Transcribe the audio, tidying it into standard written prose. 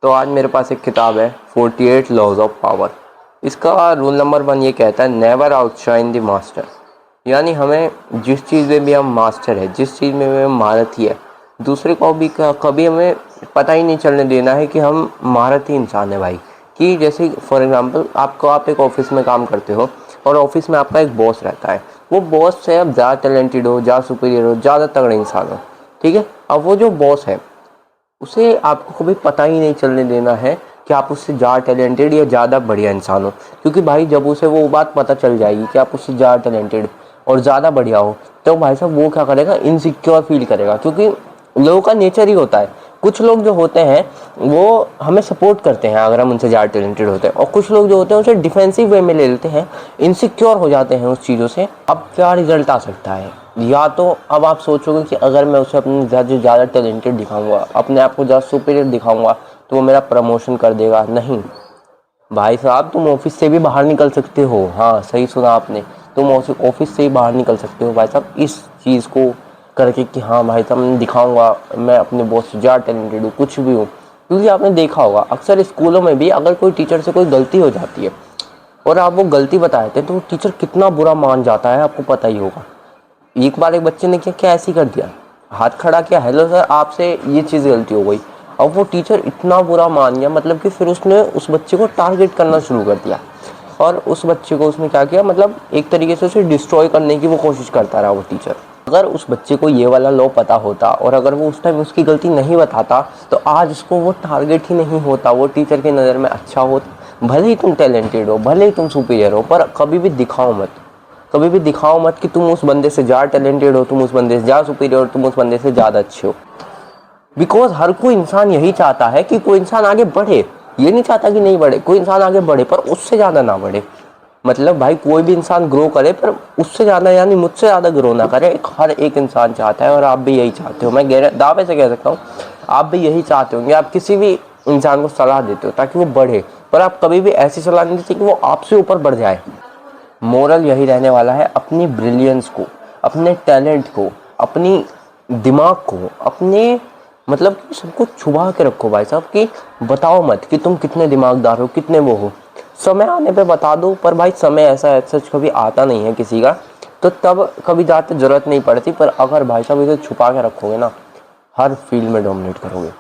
तो आज मेरे पास एक किताब है 48 लॉज ऑफ पावर। इसका रूल नंबर 1 ये कहता है नेवर आउटशाइन द मास्टर। यानी हमें जिस चीज़ में भी हम मास्टर है, जिस चीज़ में हम महारथी है, दूसरे को भी कभी हमें पता ही नहीं चलने देना है कि हम महारथी इंसान है भाई। कि जैसे फॉर एग्जांपल आप एक ऑफिस में काम करते हो और ऑफिस में आपका एक बॉस रहता है। वो बॉस से आप ज़्यादा टैलेंटेड हो, ज़्यादा सुपीरियर हो, ज़्यादा तगड़े इंसान हो, ठीक है। अब वो जो बॉस है उसे आपको कभी पता ही नहीं चलने देना है कि आप उससे ज़्यादा टैलेंटेड या ज़्यादा बढ़िया इंसान हो। क्योंकि भाई जब उसे वो बात पता चल जाएगी कि आप उससे ज़्यादा टैलेंटेड और ज़्यादा बढ़िया हो, तो भाई साहब वो क्या करेगा, इनसिक्योर फील करेगा। क्योंकि लोगों का नेचर ही होता है। कुछ लोग जो होते हैं वो हमें सपोर्ट करते हैं अगर हम उनसे ज़्यादा टैलेंटेड होते हैं, और कुछ लोग जो होते हैं उसे डिफेंसिव वे में ले लेते हैं, इनसिक्योर हो जाते हैं उस चीज़ों से। अब क्या रिजल्ट आ सकता है? या तो अब आप सोचोगे कि अगर मैं उसे अपने ज़्यादा टैलेंटेड दिखाऊंगा, अपने आप को ज़्यादा सुपीरियर दिखाऊंगा, तो वो मेरा प्रमोशन कर देगा। नहीं भाई साहब, तुम ऑफिस से भी बाहर निकल सकते हो। हाँ, सही सुना आपने, तुम ऑफिस से ही बाहर निकल सकते हो भाई साहब, इस चीज़ को करके कि हाँ भाई साहब मैं दिखाऊंगा मैं अपने बॉस से ज़्यादा टैलेंटेड हूँ, कुछ भी हूँ। क्योंकि आपने देखा होगा अक्सर स्कूलों में भी अगर कोई टीचर से कोई गलती हो जाती है और आप वो गलती बताए थे, तो टीचर कितना बुरा मान जाता है, आपको पता ही होगा। एक बार एक बच्चे ने क्या ऐसी कर दिया, हाथ खड़ा किया, हेलो सर आपसे ये चीज़ गलती हो गई। अब वो टीचर इतना बुरा मान गया, मतलब कि फिर उसने उस बच्चे को टारगेट करना शुरू कर दिया और उस बच्चे को उसने क्या किया, मतलब एक तरीके से उसे डिस्ट्रॉय करने की वो कोशिश करता रहा वो टीचर। अगर उस बच्चे को ये वाला लॉ पता होता और अगर वो उस टाइम उसकी गलती नहीं बताता, तो आज उसको वो टारगेट ही नहीं होता, वो टीचर की नज़र में अच्छा हो। भले ही तुम टैलेंटेड हो, भले ही तुम सुपीरियर हो, पर कभी भी दिखाओ मत, कभी भी दिखाओ मत कि तुम उस बंदे से ज़्यादा टैलेंटेड हो, तुम उस बंदे से ज़्यादा सुपीरियर हो, तुम उस बंदे से ज़्यादा अच्छे हो। बिकॉज हर कोई इंसान यही चाहता है कि कोई इंसान आगे बढ़े। ये नहीं चाहता कि नहीं बढ़े, कोई इंसान आगे बढ़े पर उससे ज़्यादा ना बढ़े। मतलब भाई कोई भी इंसान ग्रो करे पर उससे ज़्यादा यानी मुझसे ज़्यादा ग्रो ना करे, हर एक इंसान चाहता है। और आप भी यही चाहते हो, मैं दावे से कह सकता हूँ आप भी यही चाहते होंगे। आप किसी भी इंसान को सलाह देते हो ताकि वो बढ़े, पर आप कभी भी ऐसी सलाह नहीं देते कि वो आपसे ऊपर बढ़ जाए। मोरल यही रहने वाला है, अपनी ब्रिलियंस को, अपने टैलेंट को, अपनी दिमाग को, अपने मतलब कि सबको छुपा के रखो भाई साहब। कि बताओ मत कि तुम कितने दिमागदार हो, कितने वो हो। समय आने पे बता दो, पर भाई समय ऐसा सच कभी आता नहीं है किसी का, तो तब कभी ज़्यादा ज़रूरत नहीं पड़ती। पर अगर भाई साहब इसे छुपा के रखोगे ना, हर फील्ड में डोमिनेट करोगे।